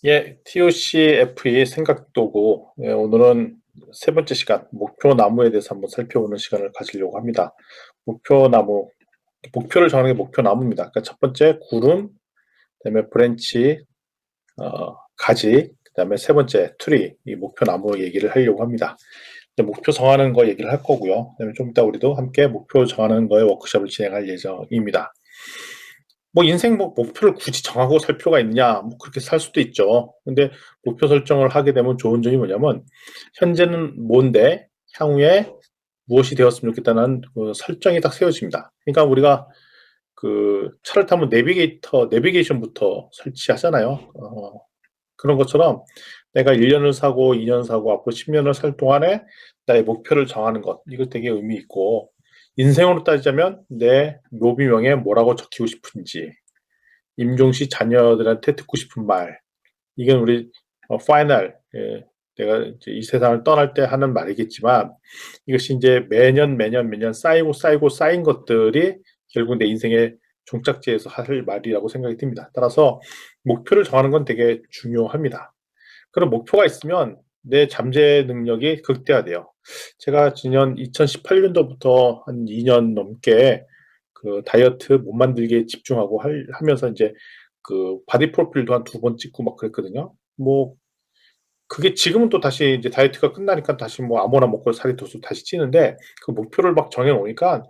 예, TOCF의 생각도구. 예, 오늘은 세 번째 시간, 목표 나무에 대해서 한번 살펴보는 시간을 가지려고 합니다. 목표 나무, 목표를 정하는 게 목표 나무입니다. 그러니까 첫 번째, 구름, 그다음에 브랜치, 가지, 그다음에 세 번째, 트리, 이 목표 나무 얘기를 하려고 합니다. 이제 목표 정하는 거 얘기를 할 거고요. 그다음에 좀 이따 우리도 함께 목표 정하는 거에 워크숍을 진행할 예정입니다. 뭐 인생 목표를 굳이 정하고 살 필요가 있느냐, 뭐 그렇게 살 수도 있죠. 근데 목표 설정을 하게 되면 좋은 점이 뭐냐면 현재는 뭔데 향후에 무엇이 되었으면 좋겠다는 그 설정이 딱 세워집니다. 그러니까 우리가 그 차를 타면 내비게이션부터 설치하잖아요. 그런 것처럼 내가 1년을 사고 2년 사고 앞으로 10년을 살 동안에 나의 목표를 정하는 것, 이거 되게 의미 있고, 인생으로 따지자면 내 묘비명에 뭐라고 적히고 싶은지, 임종시 자녀들한테 듣고 싶은 말, 이건 우리 파이널, 내가 이제 이 세상을 떠날 때 하는 말이겠지만, 이것이 이제 매년 쌓이고 쌓인 것들이 결국 내 인생의 종착지에서 할 말이라고 생각이 듭니다. 따라서 목표를 정하는 건 되게 중요합니다. 그런 목표가 있으면 내 잠재 능력이 극대화돼요. 제가 지난 2018년도부터 한 2년 넘게 그 다이어트 몸 만들기에 집중하고 하면서 이제 그 바디 프로필도 한 2번 찍고 막 그랬거든요. 뭐 그게 지금은 또 다시 이제 다이어트가 끝나니까 다시 뭐 아무거나 먹고 살이 더 다시 찌는데, 그 목표를 막 정해 놓으니까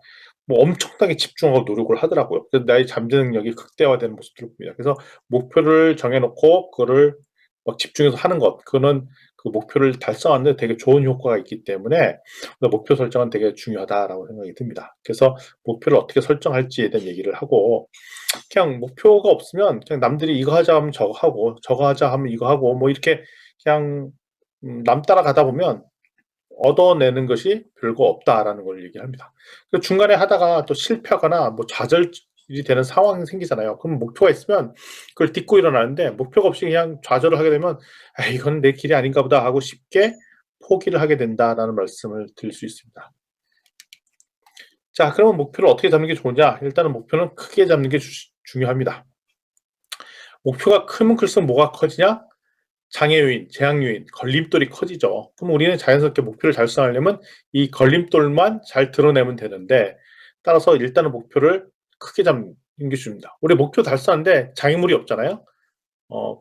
뭐 엄청나게 집중하고 노력을 하더라고요. 그래서 나의 잠재 능력이 극대화되는 모습들을 봅니다. 그래서 목표를 정해 놓고 그거를 막 집중해서 하는 것, 그거는 그 목표를 달성하는 데 되게 좋은 효과가 있기 때문에 목표 설정은 되게 중요하다라고 생각이 듭니다. 그래서 목표를 어떻게 설정할지에 대한 얘기를 하고, 그냥 목표가 없으면 그냥 남들이 이거 하자 하면 저거 하고 저거 하자 하면 이거 하고 뭐 이렇게 그냥 남 따라가다 보면 얻어내는 것이 별거 없다라는 걸 얘기합니다. 그 중간에 하다가 또 실패하거나 뭐 좌절이 되는 상황이 생기잖아요. 그럼 목표가 있으면 그걸 딛고 일어나는데, 목표가 없이 그냥 좌절을 하게 되면 아, 이건 내 길이 아닌가 보다 하고 쉽게 포기를 하게 된다라는 말씀을 드릴 수 있습니다. 자, 그러면 목표를 어떻게 잡는 게 좋으냐? 일단은 목표는 크게 잡는 게 중요합니다. 목표가 크면 클수록 뭐가 커지냐? 장애 요인, 제약 요인, 걸림돌이 커지죠. 그럼 우리는 자연스럽게 목표를 달성하려면 이 걸림돌만 잘 드러내면 되는데, 따라서 일단은 목표를 크게 잡는 게 중요합니다. 우리 목표 달성하는데 장애물이 없잖아요.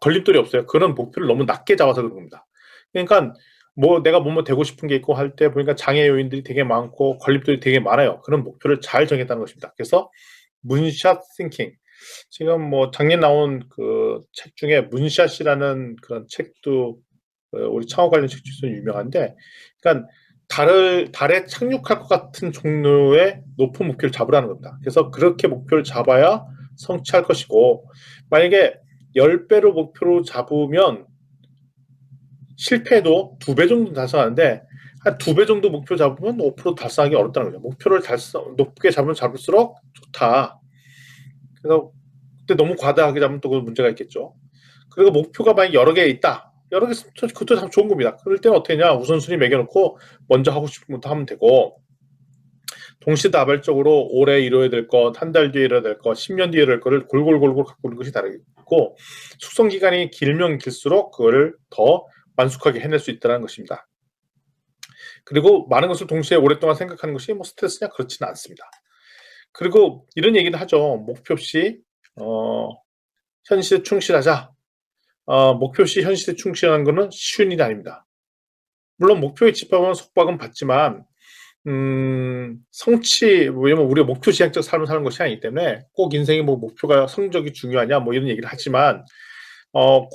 걸림돌이 없어요. 그런 목표를 너무 낮게 잡아서 그런 겁니다. 그러니까 뭐 내가 뭐뭐 되고 싶은 게 있고 할 때 보니까 장애 요인들이 되게 많고 걸림돌이 되게 많아요. 그런 목표를 잘 정했다는 것입니다. 그래서 문샷 싱킹. 지금 뭐 작년 나온 그 책 중에 문샷이라는 그런 책도 우리 창업 관련 책 중에서 유명한데, 그러니까 달에 착륙할 것 같은 종류의 높은 목표를 잡으라는 겁니다. 그래서 그렇게 목표를 잡아야 성취할 것이고, 만약에 10배로 목표로 잡으면 실패도 2배 정도 달성하는데, 한 2배 정도 목표 잡으면 5% 달성하기 어렵다는 거죠. 목표를 높게 잡으면 잡을수록 좋다. 그래서 근데 너무 과다하게 잡으면 또 그 문제가 있겠죠. 그리고 목표가 만약 여러 개 있다. 여러 개 있으면 그것도 참 좋은 겁니다. 그럴 때는 어떻게 하냐? 우선순위 매겨놓고 먼저 하고 싶은 것부터 하면 되고, 동시다발적으로 올해 이뤄야 될 것, 한 달 뒤에 이뤄야 될 것, 10년 뒤에 이뤄야 될 거를 골골골골 갖고 있는 것이 다르고, 숙성 기간이 길면 길수록 그걸 더 만숙하게 해낼 수 있다는 것입니다. 그리고 많은 것을 동시에 오랫동안 생각하는 것이 뭐 스트레스냐? 그렇지는 않습니다. 그리고 이런 얘기도 하죠. 목표 없이 현실에 충실하자. 목표 없이 현실에 충실하는 것은 쉬운 일이 아닙니다. 물론 목표에 집합하면 속박은 받지만, 왜냐면 우리가 목표 지향적 삶을 사는 것이 아니기 때문에 꼭 인생의 뭐 목표가 성적이 중요하냐 뭐 이런 얘기를 하지만,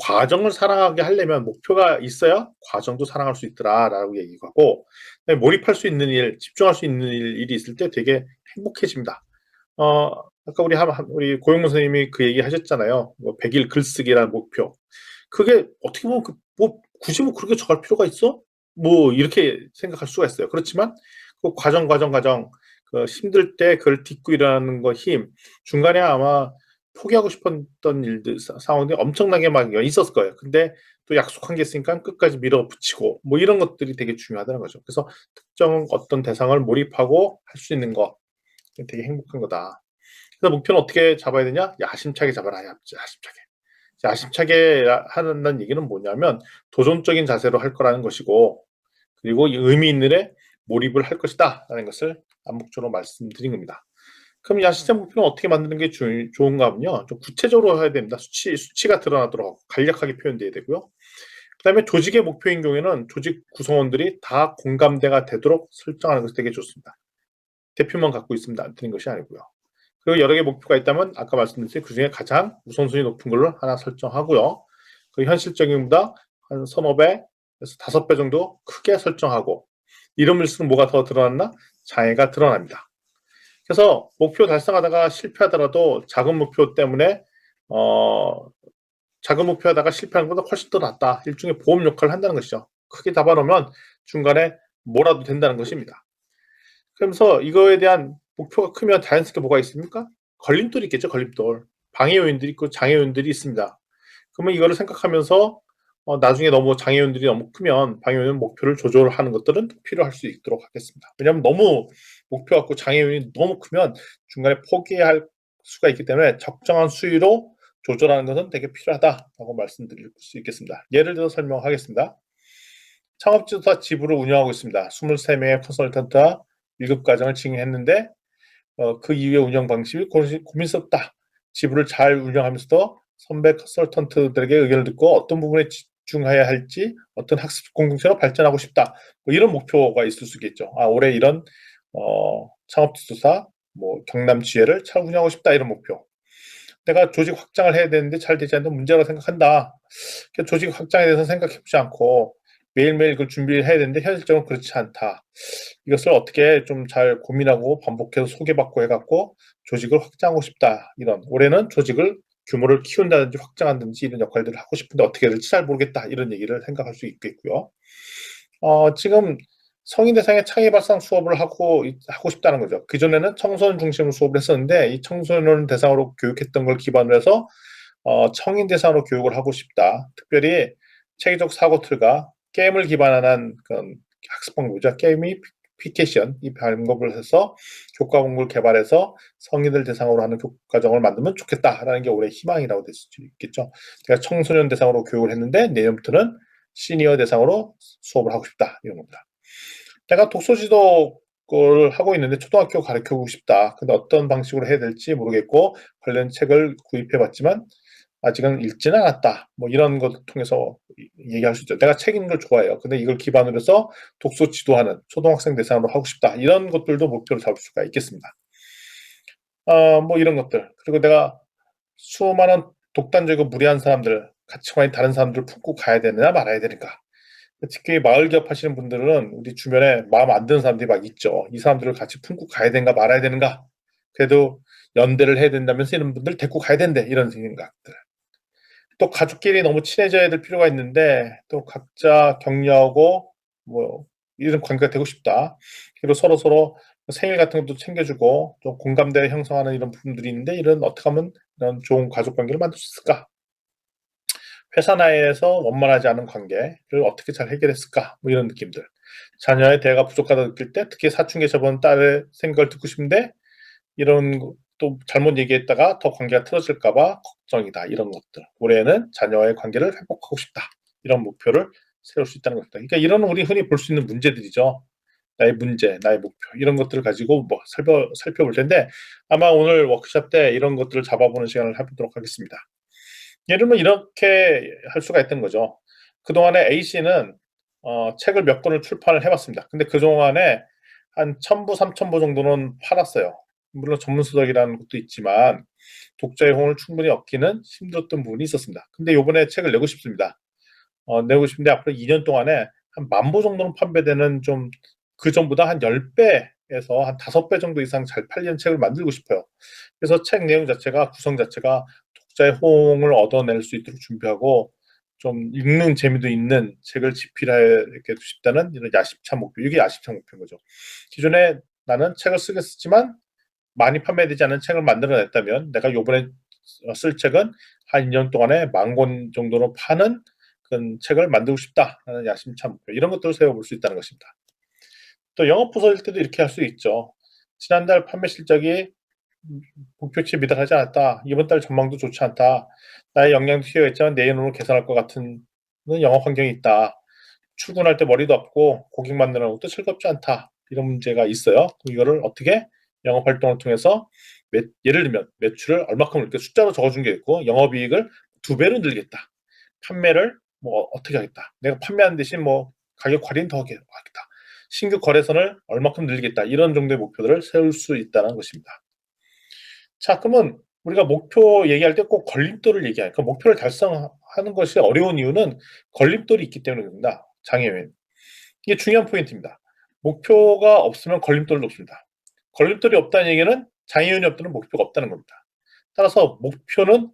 과정을 사랑하게 하려면 목표가 있어야 과정도 사랑할 수 있더라라고 얘기하고, 몰입할 수 있는 일, 집중할 수 있는 일이 있을 때 되게 행복해집니다. 어, 아까 우리 고영문 선생님이 그 얘기 하셨잖아요. 뭐 100일 글쓰기라는 목표. 그게 어떻게 보면 뭐 굳이 뭐 그렇게 정할 필요가 있어? 뭐 이렇게 생각할 수가 있어요. 그렇지만 그 과정 그 힘들 때 그걸 딛고 일어나는 거 힘, 중간에 아마 포기하고 싶었던 일들 상황들이 엄청나게 막 있었을 거예요. 근데 또 약속한 게 있으니까 끝까지 밀어붙이고 뭐 이런 것들이 되게 중요하다는 거죠. 그래서 특정 어떤 대상을 몰입하고 할 수 있는 거, 되게 행복한 거다. 그래서 목표는 어떻게 잡아야 되냐? 야심차게 잡아라, 야심차게. 야심차게 하는 얘기는 뭐냐면 도전적인 자세로 할 거라는 것이고, 그리고 이 의미 있는 일에 몰입을 할 것이다라는 것을 암묵적으로 말씀드린 겁니다. 그럼 야심차 목표는 어떻게 만드는 게 좋은가 하면요. 좀 구체적으로 해야 됩니다. 수치가 드러나도록 간략하게 표현돼야 되고요. 그다음에 조직의 목표인 경우에는 조직 구성원들이 다 공감대가 되도록 설정하는 것이 되게 좋습니다. 대표만 갖고 있으면 안 되는 것이 아니고요. 그리고 여러 개의 목표가 있다면 아까 말씀드린 그중에 가장 우선순위 높은 걸로 하나 설정하고요. 그 현실적인 보다 한 서너 배에서 5배 정도 크게 설정하고, 이름일수록 뭐가 더 드러났나? 장애가 드러납니다. 그래서 목표 달성하다가 실패하더라도 작은 목표 때문에 작은 목표하다가 실패하는 것보다 훨씬 더 낫다. 일종의 보험 역할을 한다는 것이죠. 크게 잡아놓으면 중간에 뭐라도 된다는 것입니다. 그러면서 이거에 대한 목표가 크면 자연스럽게 뭐가 있습니까? 걸림돌이 있겠죠, 걸림돌. 방해 요인들이 있고 장애 요인들이 있습니다. 그러면 이거를 생각하면서 나중에 너무 장애 요인들이 너무 크면 방해 요인 목표를 조절하는 것들은 필요할 수 있도록 하겠습니다. 왜냐하면 너무 목표 갖고 장애 요인이 너무 크면 중간에 포기할 수가 있기 때문에 적정한 수위로 조절하는 것은 되게 필요하다라고 말씀드릴 수 있겠습니다. 예를 들어 설명하겠습니다. 창업지도사 지부를 운영하고 있습니다. 23명의 컨설턴트와 1급 과정을 진행했는데 그 이후의 운영 방식이 고민스럽다. 지부를 잘 운영하면서도 선배 컨설턴트들에게 의견을 듣고 어떤 부분에 집중해야 할지, 어떤 학습 공동체로 발전하고 싶다. 뭐 이런 목표가 있을 수 있겠죠. 올해 이런 창업지도사 경남 지회를 잘 운영하고 싶다, 이런 목표. 내가 조직 확장을 해야 되는데 잘 되지 않는 문제라고 생각한다. 조직 확장에 대해서 생각해보지 않고 매일매일 그걸 준비를 해야 되는데 현실적으로 그렇지 않다. 이것을 어떻게 좀 잘 고민하고 반복해서 소개받고 해갖고 조직을 확장하고 싶다. 이런, 올해는 조직을 규모를 키운다든지 확장한다든지 이런 역할들을 하고 싶은데 어떻게 해야 될지 잘 모르겠다. 이런 얘기를 생각할 수 있겠고요. 지금 성인 대상의 창의 발상 수업을 하고 싶다는 거죠. 그전에는 청소년 중심으로 수업을 했었는데 이 청소년 대상으로 교육했던 걸 기반으로 해서 성인 대상으로 교육을 하고 싶다. 특별히 체계적 사고 틀과 게임을 기반한 그런 학습 방법이죠. 게이미피케이션, 이 방법을 해서 교과 공부를 개발해서 성인들 대상으로 하는 교과정을 만들면 좋겠다라는 게 올해 희망이라고 될 수 있겠죠. 제가 청소년 대상으로 교육을 했는데 내년부터는 시니어 대상으로 수업을 하고 싶다, 이런 겁니다. 내가 독서 지도를 하고 있는데 초등학교 가르쳐보고 싶다. 근데 어떤 방식으로 해야 될지 모르겠고 관련 책을 구입해 봤지만 아직은 읽지는 않았다. 이런 것을 통해서 얘기할 수 있죠. 내가 책 읽는 걸 좋아해요. 근데 이걸 기반으로 해서 독서 지도하는 초등학생 대상으로 하고 싶다. 이런 것들도 목표로 잡을 수가 있겠습니다. 이런 것들. 그리고 내가 수많은 독단적이고 무리한 사람들, 가치관이 다른 사람들을 품고 가야 되느냐 말아야 되는가. 특히 마을 기업 하시는 분들은 우리 주변에 마음 안 드는 사람들이 막 있죠. 이 사람들을 같이 품고 가야 되는가 말아야 되는가. 그래도 연대를 해야 된다면서 이런 분들 데리고 가야 된대. 이런 생각들. 또 가족끼리 너무 친해져야 될 필요가 있는데 또 각자 격려하고 이런 관계가 되고 싶다. 그리고 서로 생일 같은 것도 챙겨주고 좀 공감대 형성하는 이런 부분들이 있는데 이런 어떻게 하면 이런 좋은 가족 관계를 만들 수 있을까? 회사 내에서 원만하지 않은 관계를 어떻게 잘 해결했을까? 이런 느낌들. 자녀의 대화가 부족하다 느낄 때 특히 사춘기에 접어든 딸의 생각을 듣고 싶은데 이런 또 잘못 얘기했다가 더 관계가 틀어질까 봐 걱정이다. 이런 것들. 올해는 자녀와의 관계를 회복하고 싶다. 이런 목표를 세울 수 있다는 겁니다. 그러니까 이런 우리 흔히 볼 수 있는 문제들이죠. 나의 문제, 나의 목표 이런 것들을 가지고 살펴볼 텐데 아마 오늘 워크숍 때 이런 것들을 잡아보는 시간을 해보도록 하겠습니다. 예를 들면 이렇게 할 수가 있던 거죠. 그동안에 A씨는 책을 몇 권을 출판을 해봤습니다. 근데 그동안에 한 1000부, 3000부 정도는 팔았어요. 물론 전문서적이라는 것도 있지만 독자의 호응을 충분히 얻기는 힘들었던 부분이 있었습니다. 근데 요번에 책을 내고 싶습니다. 내고 싶은데 앞으로 2년 동안에 한 10,000부 정도는 판매되는 좀 그전보다 한 10배에서 한 5배 정도 이상 잘 팔리는 책을 만들고 싶어요. 그래서 책 내용 자체가 구성 자체가 독자의 호응을 얻어낼 수 있도록 준비하고 좀 읽는 재미도 있는 책을 집필하게 싶다는 이런 야심찬 목표. 이게 야심찬 목표인 거죠. 기존에 나는 책을 쓰겠지만 많이 판매되지 않은 책을 만들어냈다면 내가 요번에 쓸 책은 한 2년 동안에 10,000권 정도로 파는 그런 책을 만들고 싶다라는 야심찬 목표. 이런 것들을 세워볼 수 있다는 것입니다. 또 영업부서일 때도 이렇게 할 수 있죠. 지난달 판매 실적이 목표치에 미달하지 않았다. 이번 달 전망도 좋지 않다. 나의 역량도 휘어있지만 내 눈으로 계산할 것 같은 영업 환경이 있다. 출근할 때 머리도 아프고 고객 만나는 것도 즐겁지 않다. 이런 문제가 있어요. 이거를 어떻게 영업 활동을 통해서 예를 들면 매출을 얼마큼 이렇게 숫자로 적어준 게 있고 영업이익을 2배로 늘리겠다. 판매를 뭐 어떻게 하겠다. 내가 판매하는 대신 뭐 가격 할인 더 하겠다. 신규 거래선을 얼마큼 늘리겠다. 이런 정도의 목표들을 세울 수 있다는 것입니다. 자, 그러면 우리가 목표 얘기할 때 꼭 걸림돌을 얘기하니까 그 목표를 달성하는 것이 어려운 이유는 걸림돌이 있기 때문입니다. 장애인. 이게 중요한 포인트입니다. 목표가 없으면 걸림돌도 없습니다. 걸림돌이 없다는 얘기는 장애인이 없다는 목표가 없다는 겁니다. 따라서 목표는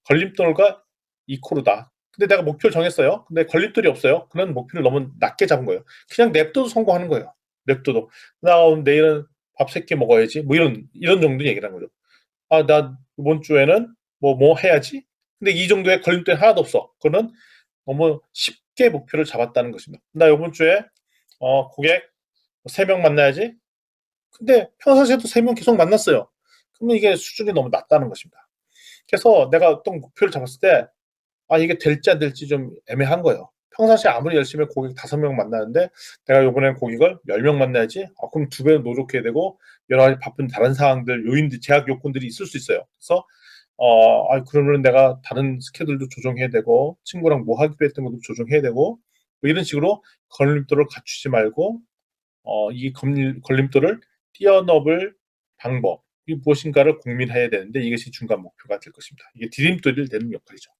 걸림돌과 이코르다. 근데 내가 목표를 정했어요. 근데 걸림돌이 없어요. 그런 목표를 너무 낮게 잡은 거예요. 그냥 냅둬도 성공하는 거예요. 냅둬도. 나 내일은 밥 3끼 먹어야지. 뭐 이런 정도 얘기를 한 거죠. 아, 나 이번 주에는 뭐 해야지? 근데 이 정도의 걸림돌이 하나도 없어. 그거는 너무 쉽게 목표를 잡았다는 것입니다. 나 이번 주에 고객 3명 만나야지? 근데 평상시에도 3명 계속 만났어요. 그러면 이게 수준이 너무 낮다는 것입니다. 그래서 내가 어떤 목표를 잡았을 때, 이게 될지 안 될지 좀 애매한 거예요. 평상시에 아무리 열심히 고객 5명 만나는데, 내가 이번엔 고객을 10명 만나야지? 그럼 2배 노력해야 되고, 여러 가지 바쁜 다른 상황들, 요인들, 제약 요건들이 있을 수 있어요. 그래서, 그러면 내가 다른 스케줄도 조정해야 되고, 친구랑 뭐 하기로 했던 것도 조정해야 되고, 뭐 이런 식으로 걸림돌을 갖추지 말고, 이 걸림돌을 뛰어넘을 방법이 무엇인가를 고민해야 되는데 이것이 중간 목표가 될 것입니다. 이게 디딤돌이 되는 역할이죠.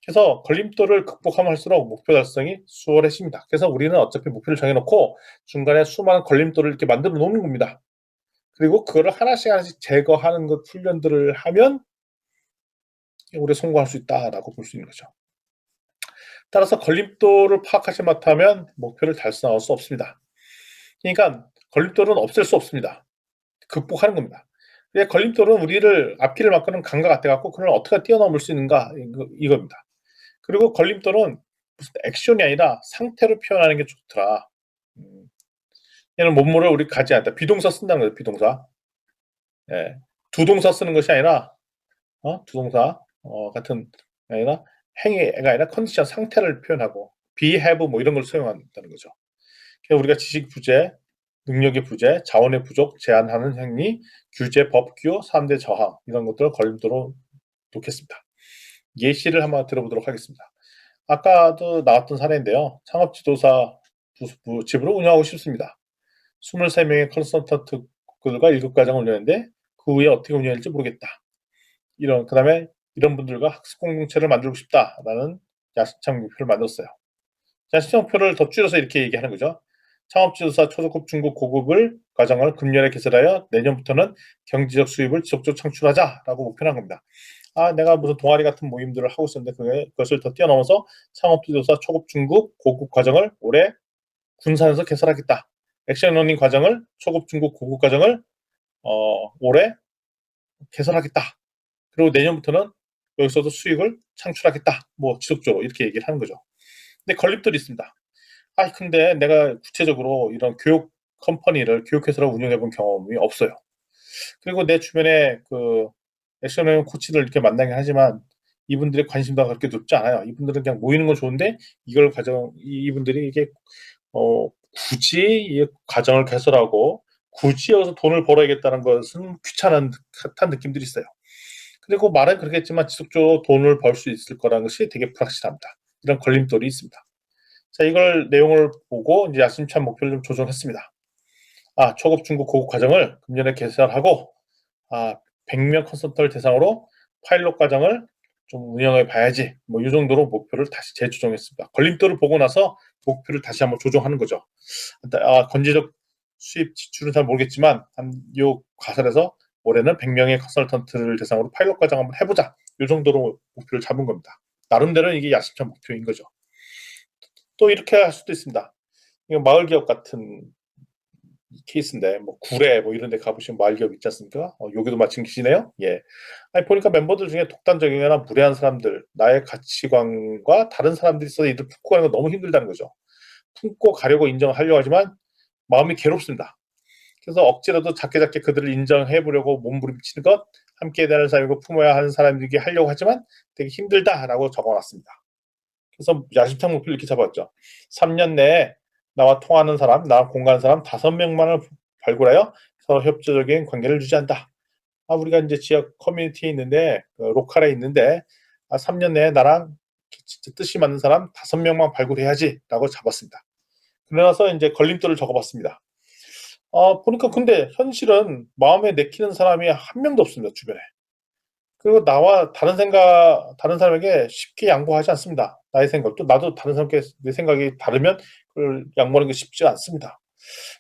그래서 걸림돌을 극복하면 할수록 목표 달성이 수월해집니다. 그래서 우리는 어차피 목표를 정해놓고 중간에 수많은 걸림돌을 이렇게 만들어 놓는 겁니다. 그리고 그거를 하나씩 하나씩 제거하는 것 훈련들을 하면 우리 성공할 수 있다라고 볼 수 있는 거죠. 따라서 걸림돌을 파악하지 못하면 목표를 달성할 수 없습니다. 그러니까 걸림돌은 없앨 수 없습니다. 극복하는 겁니다. 걸림돌은 우리를 앞길을 막고는 강과 같아 갖고 그걸 어떻게 뛰어넘을 수 있는가 이겁니다. 그리고 걸림돌은 무슨 액션이 아니라 상태로 표현하는 게 좋더라. 얘는 몸물을 우리 가지 않다. 비동사 쓴다는 거예요. 비동사. 예. 두 동사 쓰는 것이 아니라 두 동사 같은 아니라 행위가 아니라 컨디션 상태를 표현하고 be, have 뭐 이런 걸 사용한다는 거죠. 그래서 우리가 지식 부재, 능력의 부재, 자원의 부족, 제한하는 행위, 규제, 법규, 3대 저항 이런 것들을 걸림돌로 놓겠습니다. 예시를 한번 들어보도록 하겠습니다. 아까도 나왔던 사례인데요. 창업지도사 집으로 운영하고 싶습니다. 23명의 컨설턴트들과 7과정을 운영했는데 그 후에 어떻게 운영할지 모르겠다. 그 다음에 이런 분들과 학습 공동체를 만들고 싶다라는 야심찬 목표를 만들었어요. 야심찬 목표를 더 줄여서 이렇게 얘기하는 거죠. 창업지도사 초급급, 중급, 고급을 과정을 금년에 개설하여 내년부터는 경제적 수입을 지속적으로 창출하자라고 목표를 한 겁니다. 내가 무슨 동아리 같은 모임들을 하고 있었는데 그것을 더 뛰어넘어서 창업지도사 초급, 중급, 고급 과정을 올해 군산에서 개설하겠다. 액션러닝 과정을 초급, 중급, 고급 과정을 올해 개설하겠다. 그리고 내년부터는 여기서도 수익을 창출하겠다. 뭐 지속적으로 이렇게 얘기를 하는 거죠. 근데 걸림돌이 있습니다. 근데 내가 구체적으로 이런 교육 컴퍼니를 교육회사를 운영해 본 경험이 없어요. 그리고 내 주변에 액션형 코치들 이렇게 만나긴 하지만 이분들의 관심도가 그렇게 높지 않아요. 이분들은 그냥 모이는 건 좋은데 이분들이 이게 굳이 이 과정을 개설하고 굳이 여기서 돈을 벌어야겠다는 것은 귀찮은 듯한 느낌들이 있어요. 그리고 말은 그렇겠지만 지속적으로 돈을 벌 수 있을 거라는 것이 되게 불확실합니다. 이런 걸림돌이 있습니다. 자, 이걸 내용을 보고 이제 야심찬 목표를 좀 조정했습니다. 초급, 중급, 고급 과정을 금년에 개설하고 100명 컨설턴트를 대상으로 파일럿 과정을 좀 운영해 봐야지. 뭐 이 정도로 목표를 다시 재조정했습니다. 걸림돌을 보고 나서 목표를 다시 한번 조정하는 거죠. 건재적 수입 지출은 잘 모르겠지만 이 가설에서 올해는 100명의 컨설턴트를 대상으로 파일럿 과정 한번 해보자. 이 정도로 목표를 잡은 겁니다. 나름대로 이게 야심찬 목표인 거죠. 또 이렇게 할 수도 있습니다. 이거 마을 기업 같은 케이스인데 뭐 구례 뭐 이런 데 가보시면 마을 기업 있지 않습니까? 여기도 마침 계시네요. 예. 보니까 멤버들 중에 독단적이거나 무례한 사람들, 나의 가치관과 다른 사람들이 있어서 이들 품고 가는 거 너무 힘들다는 거죠. 품고 가려고 인정하려고 하지만 마음이 괴롭습니다. 그래서 억지로도 작게 그들을 인정해 보려고 몸부림치는 것 함께 다니는 사람이고 품어야 하는 사람들에게 하려고 하지만 되게 힘들다라고 적어놨습니다. 그래서 야심찬 목표를 이렇게 잡았죠. 3년 내에 나와 통하는 사람, 나와 공감하는 사람 5명만을 발굴하여 서로 협조적인 관계를 유지한다. 우리가 이제 지역 커뮤니티에 있는데, 로컬에 있는데, 3년 내에 나랑 진짜 뜻이 맞는 사람 5명만 발굴해야지라고 잡았습니다. 그러나서 이제 걸림돌을 적어봤습니다. 보니까 근데 현실은 마음에 내키는 사람이 한 명도 없습니다, 주변에. 그리고 나와 다른 사람에게 쉽게 양보하지 않습니다. 나의 생각, 또 나도 다른 사람께 내 생각이 다르면 그걸 양보하는 게 쉽지 않습니다.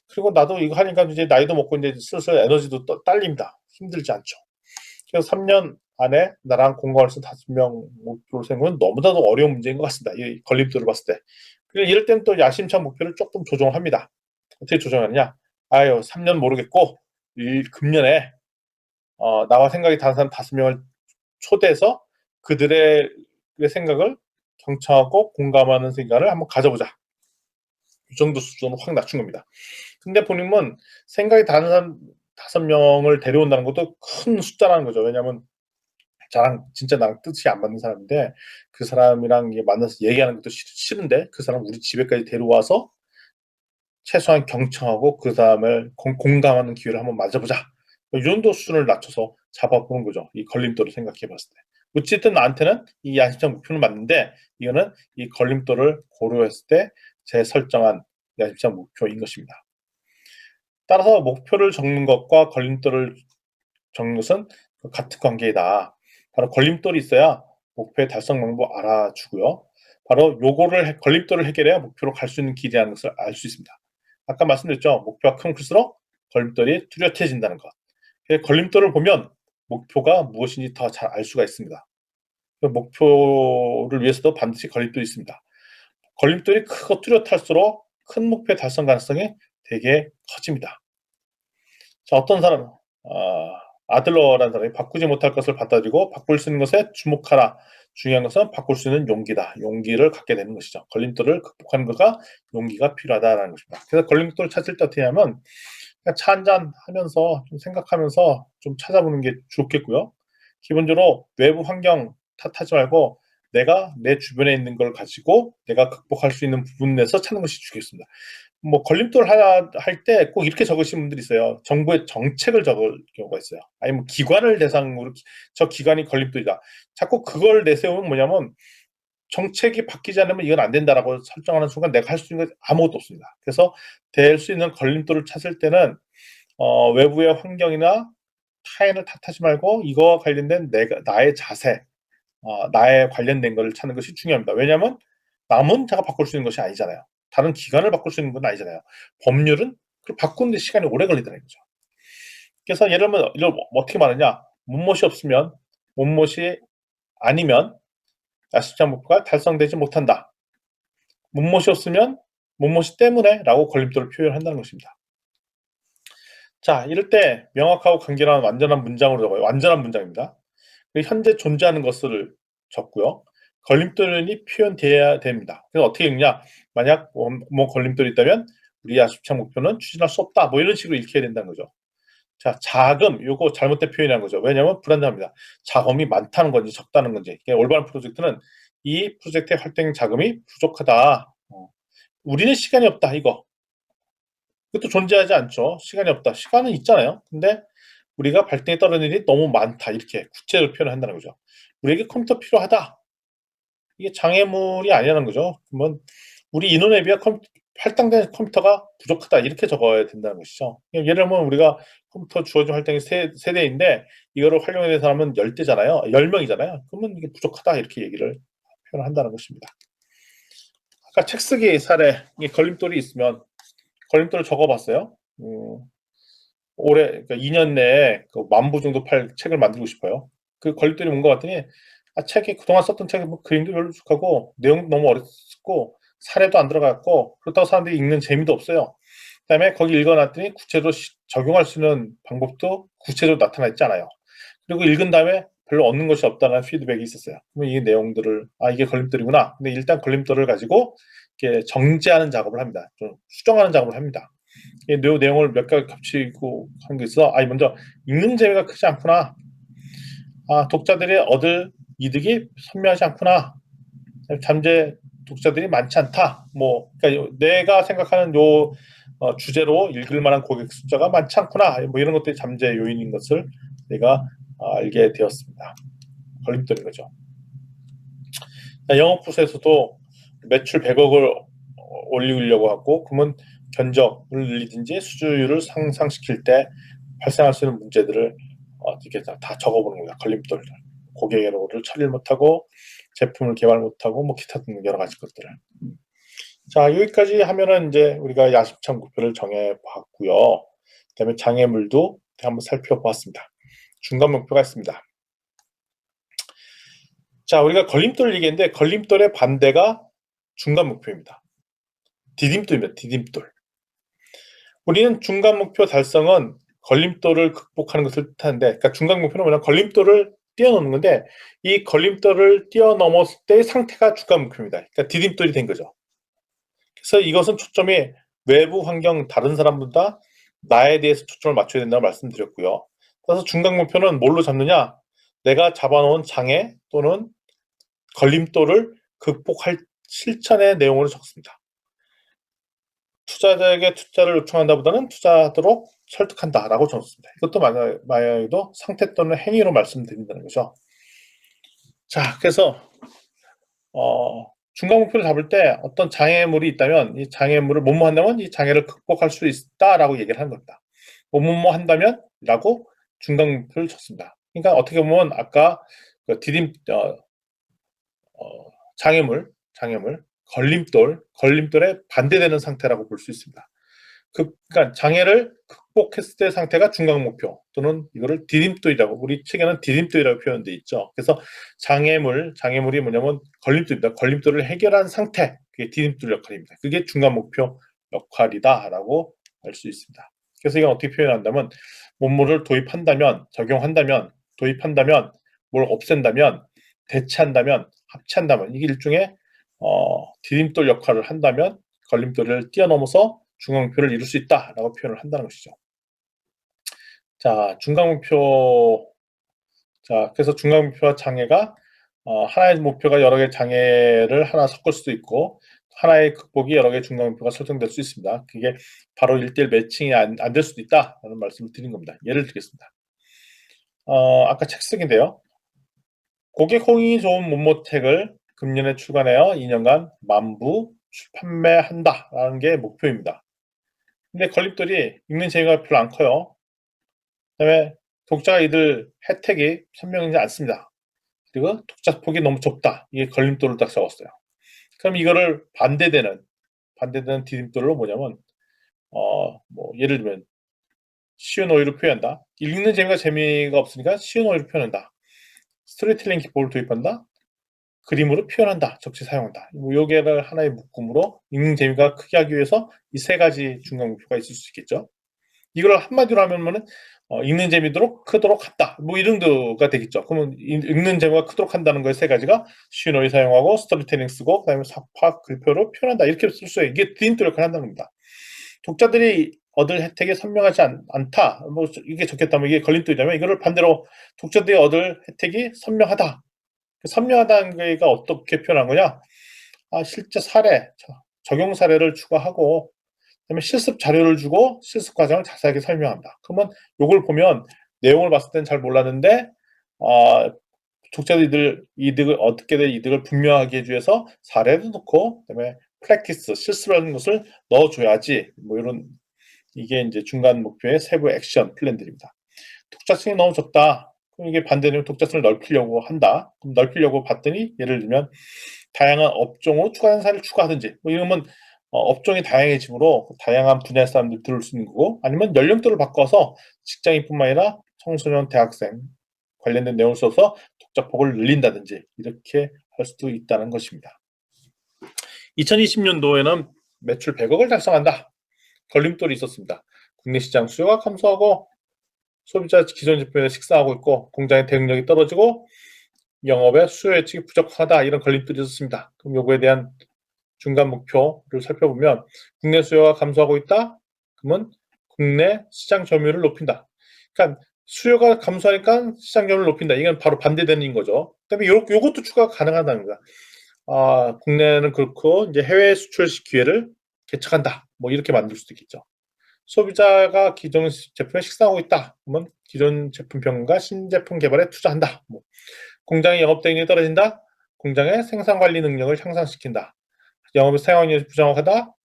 그리고 나도 이거 하니까 이제 나이도 먹고 이제 슬슬 에너지도 딸립니다. 힘들지 않죠. 그래서 3년 안에 나랑 공감할 수 5명 목표를 세우는 건 너무나도 어려운 문제인 것 같습니다. 이 걸림돌을 봤을 때. 그리고 이럴 때는 또 야심찬 목표를 조금 조정합니다. 어떻게 조정하느냐? 3년 모르겠고, 금년에, 나와 생각이 다른 사람 5명을 초대해서 그들의 생각을 경청하고 공감하는 시간을 한번 가져보자. 이 정도 수준으로 확 낮춘 겁니다. 근데 본인은 생각이 다른 사람 5명을 데려온다는 것도 큰 숫자라는 거죠. 왜냐하면 진짜 나랑 뜻이 안 맞는 사람인데 그 사람이랑 만나서 얘기하는 것도 싫은데 그 사람 우리 집에까지 데려와서 최소한 경청하고 그 사람을 공감하는 기회를 한번 맞아보자. 이 정도 수준을 낮춰서 잡아보는 거죠. 이 걸림돌을 생각해 봤을 때. 어쨌든 나한테는 이 야심찬 목표는 맞는데 이거는 이 걸림돌을 고려했을 때 제 설정한 야심찬 목표인 것입니다. 따라서 목표를 적는 것과 걸림돌을 적는 것은 같은 관계이다. 바로 걸림돌이 있어야 목표의 달성 방법 알아주고요. 바로 걸림돌을 해결해야 목표로 갈 수 있는 길이라는 것을 알 수 있습니다. 아까 말씀드렸죠. 목표가 크면 클수록 걸림돌이 뚜렷해진다는 것. 걸림돌을 보면 목표가 무엇인지 더 잘 알 수가 있습니다. 목표를 위해서도 반드시 걸림돌이 있습니다. 걸림돌이 크고 뚜렷할수록 큰 목표의 달성 가능성이 되게 커집니다. 자, 어떤 사람, 아들러라는 사람이 바꾸지 못할 것을 받아들이고 바꿀 수 있는 것에 주목하라. 중요한 것은 바꿀 수 있는 용기다. 용기를 갖게 되는 것이죠. 걸림돌을 극복하는 것과 용기가 필요하다라는 것입니다. 그래서 걸림돌을 찾을 때 어떻게 하면 차 한잔 하면서 좀 생각하면서 좀 찾아보는 게 좋겠고요. 기본적으로 외부 환경 탓하지 말고 내가 내 주변에 있는 걸 가지고 내가 극복할 수 있는 부분 내서 찾는 것이 좋겠습니다. 걸림돌 하나 할 때 꼭 이렇게 적으신 분들이 있어요. 정부의 정책을 적을 경우가 있어요. 아니면 기관을 대상으로 저 기관이 걸림돌이다. 자꾸 그걸 내세우면 뭐냐면 정책이 바뀌지 않으면 이건 안 된다라고 설정하는 순간 내가 할 수 있는 게 아무것도 없습니다. 그래서 될 수 있는 걸림돌을 찾을 때는 외부의 환경이나 타인을 탓하지 말고 이거와 관련된 나의 자세, 나에 관련된 것을 찾는 것이 중요합니다. 왜냐하면 남은 자가 바꿀 수 있는 것이 아니잖아요. 다른 기관을 바꿀 수 있는 건 아니잖아요. 법률은 그걸 바꾸는데 시간이 오래 걸리더라는 거죠. 그래서 예를 들면 이걸 어떻게 말하냐? 못못이 없으면 못못이 아니면 야심찬 목표가 달성되지 못한다. 못못이 없으면 못못이 때문에라고 걸림돌을 표현한다는 것입니다. 자, 이럴 때 명확하고 간결한 완전한 문장으로 적어요. 완전한 문장입니다. 현재 존재하는 것을 적고요. 걸림돌이 표현돼야 됩니다. 그래서 어떻게 읽냐? 만약 걸림돌이 있다면 우리 야심찬 목표는 추진할 수 없다. 이런 식으로 읽혀야 된다는 거죠. 자, 자금, 요거 잘못된 표현이라는 거죠. 왜냐하면 불안정합니다. 자금이 많다는 건지 적다는 건지. 올바른 프로젝트는 이 프로젝트의 활동 자금이 부족하다. 우리는 시간이 없다. 이거. 그것도 존재하지 않죠. 시간이 없다. 시간은 있잖아요. 근데 우리가 발등에 떨어지는 일이 너무 많다. 이렇게 구체적으로 표현을 한다는 거죠. 우리에게 컴퓨터 필요하다. 이게 장애물이 아니라는 거죠. 그러면 우리 인원에 비해 할당된 컴퓨터가 부족하다. 이렇게 적어야 된다는 것이죠. 예를 들면 우리가 컴퓨터 주어진 활동이 3대인데 이거를 활용해야 되는 사람은 10대잖아요. 10명이잖아요. 그러면 이게 부족하다. 이렇게 얘기를 표현한다는 것입니다. 아까 책 쓰기 사례, 걸림돌이 있으면 걸림돌을 적어봤어요. 올해, 그러니까 2년 내에 그 10,000부 정도 팔 책을 만들고 싶어요. 그 걸림돌이 뭔 것 같더니, 책이 그동안 썼던 책이 그림도 별로 익숙하고, 내용도 너무 어렵고, 사례도 안 들어갔고, 그렇다고 사람들이 읽는 재미도 없어요. 그 다음에 거기 읽어놨더니 구체적으로 적용할 수 있는 방법도 구체적으로 나타나 있지 않아요. 그리고 읽은 다음에 별로 얻는 것이 없다는 피드백이 있었어요. 그러면 이 내용들을, 이게 걸림돌이구나. 근데 일단 걸림돌을 가지고 이렇게 정제하는 작업을 합니다. 좀 수정하는 작업을 합니다. 이 내용을 몇 가지 겹치고 하는 게 있어. 먼저 읽는 재미가 크지 않구나. 독자들이 얻을 이득이 선명하지 않구나. 잠재 독자들이 많지 않다. 그러니까 내가 생각하는 주제로 읽을 만한 고객 숫자가 많지 않구나. 이런 것들이 잠재 요인인 것을 내가 알게 되었습니다. 걸림돌인 거죠. 영업부서에서도 매출 100억을 올리려고 하고, 그러면 견적을 늘리든지 수주율을 상승시킬 때 발생할 수 있는 문제들을 이렇게 다 적어보는 겁니다. 걸림돌들. 고객의 로를 처리를 못하고, 제품을 개발 못하고, 기타 등등 여러 가지 것들을. 자, 여기까지 하면은 이제 우리가 야심찬 목표를 정해봤고요. 그다음에 장애물도 한번 살펴보았습니다. 중간 목표가 있습니다. 자, 우리가 걸림돌 얘기했는데 걸림돌의 반대가 중간 목표입니다. 디딤돌입니다. 디딤돌. 우리는 중간 목표 달성은 걸림돌을 극복하는 것을 뜻하는데, 그러니까 중간 목표는 뭐냐, 걸림돌을 뛰어넘는 건데, 이 걸림돌을 뛰어넘었을 때의 상태가 중간 목표입니다. 그러니까 디딤돌이 된 거죠. 그래서 이것은 초점이 외부 환경, 다른 사람보다 나에 대해서 초점을 맞춰야 된다고 말씀드렸고요. 그래서 중간 목표는 뭘로 잡느냐, 내가 잡아놓은 장애 또는 걸림돌을 극복할 실천의 내용으로 적습니다. 투자자에게 투자를 요청한다보다는 투자하도록 설득한다라고 적었습니다. 이것도 마야에도 상태 또는 행위로 말씀드린다는 거죠. 자, 그래서 중간 목표를 잡을 때 어떤 장애물이 있다면 이 장애물을 뭐뭐 한다면 이 장애를 극복할 수 있다라고 얘기를 하는 겁니다. 뭐뭐 한다면 라고 중간 목표를 쳤습니다. 그러니까 어떻게 보면 아까 그 장애물, 걸림돌에 반대되는 상태라고 볼 수 있습니다. 그러니까 장애를 극복했을 때 상태가 중간 목표, 또는 이거를 디딤돌이라고, 우리 책에는 디딤돌이라고 표현되어 있죠. 그래서 장애물이 뭐냐면 걸림돌입니다. 걸림돌을 해결한 상태, 그게 디딤돌 역할입니다. 그게 중간 목표 역할이다라고 할 수 있습니다. 그래서 이건 어떻게 표현한다면, 뭐뭐를 적용한다면, 도입한다면, 뭘 없앤다면, 대체한다면, 합체한다면, 이게 일종의 디딤돌 역할을 한다면 걸림돌을 뛰어넘어서 중간 목표를 이룰 수 있다라고 표현을 한다는 것이죠. 자, 그래서 중간 목표와 장애가 하나의 목표가 여러 개의 장애를 하나 섞을 수도 있고, 하나의 극복이 여러 개의 중간 목표가 설정될 수 있습니다. 그게 바로 1:1 매칭이 안 될 수도 있다라는 말씀을 드린 겁니다. 예를 들겠습니다. 아까 책 쓰기인데요. 고객 호응이 좋은 모모책을 금년에 출간하여 2년간 10,000부 판매한다라는 게 목표입니다. 근데 걸림돌이 읽는 재미가 별로 안 커요. 그다음에 독자가 이들 혜택이 선명하지 않습니다. 그리고 독자 폭이 너무 좁다. 이게 걸림돌을 딱 적었어요. 그럼 이거를 반대되는 디딤돌로 뭐냐면 예를 들면 쉬운 어휘로 표현한다. 읽는 재미가 없으니까 쉬운 어휘로 표현한다. 스토리텔링 기법을 도입한다. 그림으로 표현한다. 적시 사용한다. 요게를 하나의 묶음으로 읽는 재미가 크게 하기 위해서 이 세 가지 중간 목표가 있을 수 있겠죠. 이걸 한마디로 하면은 읽는 재미도록 크도록 한다. 이 정도가 되겠죠. 그러면 읽는 재미가 크도록 한다는 거에 세 가지가 쉬운 어휘 사용하고 스토리텔링 쓰고, 그다음에 삭화 글표로 표현한다. 이렇게 쓸 수 있어요. 이게 디딤돌 역할을 한다는 겁니다. 독자들이 얻을 혜택이 선명하지 않다. 이게 적혔다면 이게 걸림돌이라면, 이거를 반대로 독자들이 얻을 혜택이 선명하다. 선명하다는 거가 어떻게 표현한 거냐? 실제 사례, 적용 사례를 추가하고, 그다음에 실습 자료를 주고 실습 과정을 자세하게 설명한다. 그러면 이걸 보면 내용을 봤을 땐 잘 몰랐는데 독자들 이득을 어떻게 된 이득을 분명하게 해주기 위해서 사례도 넣고, 그다음에 프랙티스 실습하는 것을 넣어줘야지. 이런, 이게 이제 중간 목표의 세부 액션 플랜들입니다. 독자층이 너무 적다. 그럼 이게 반대로 독자층을 넓히려고 한다. 그럼 넓히려고 봤더니 예를 들면 다양한 업종으로 추가하는 사례를 추가하든지, 이러면 업종이 다양해지므로 다양한 분야의 사람들이 들을 수 있는 거고, 아니면 연령대를 바꿔서 직장인뿐만 아니라 청소년, 대학생 관련된 내용을 써서 독자폭을 늘린다든지, 이렇게 할 수도 있다는 것입니다. 2020년도에는 매출 100억을 달성한다. 걸림돌이 있었습니다. 국내 시장 수요가 감소하고 소비자 기존 제품에 식사하고 있고, 공장의 대응력이 떨어지고 영업의 수요 예측이 부족하다. 이런 걸림돌이 있었습니다. 그럼 요거에 대한 중간 목표를 살펴보면, 국내 수요가 감소하고 있다. 그러면 국내 시장 점유율을 높인다. 그러니까 수요가 감소하니까 시장점을 높인다. 이건 바로 반대되는 거죠. 그다음에 요것도 추가가 가능하다는 거야. 국내는 그렇고 이제 해외 수출 기회를 개척한다. 뭐 이렇게 만들 수도 있겠죠. 소비자가 기존 제품에 식상하고 있다. 그러면 기존 제품 평가, 신제품 개발에 투자한다. 뭐 공장의 영업대행이 떨어진다. 공장의 생산 관리 능력을 향상시킨다. 영업 상황이 부정하다.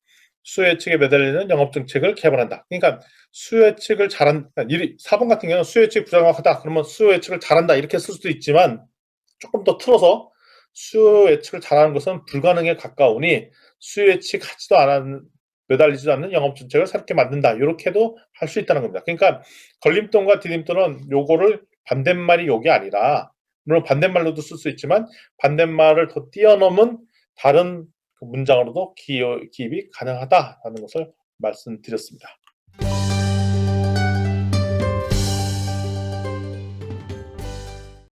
수요 예측에 매달리는 영업 정책을 개발한다. 그러니까 수요 예측을 잘한 4번 같은 경우는 수요 예측이 부정확하다. 그러면 수요 예측을 잘한다 이렇게 쓸 수도 있지만 조금 더 틀어서 수요 예측을 잘하는 것은 불가능에 가까우니 수요 예측하지도 않은 매달리지도 않는 영업 정책을 새롭게 만든다. 이렇게도 할 수 있다는 겁니다. 그러니까 걸림돌과 디딤돌은 요거를 반대말이 요게 아니라 물론 반대말로도 쓸 수 있지만 반대말을 더 뛰어넘은 다른 문장으로도 기입이 가능하다라는 것을 말씀드렸습니다.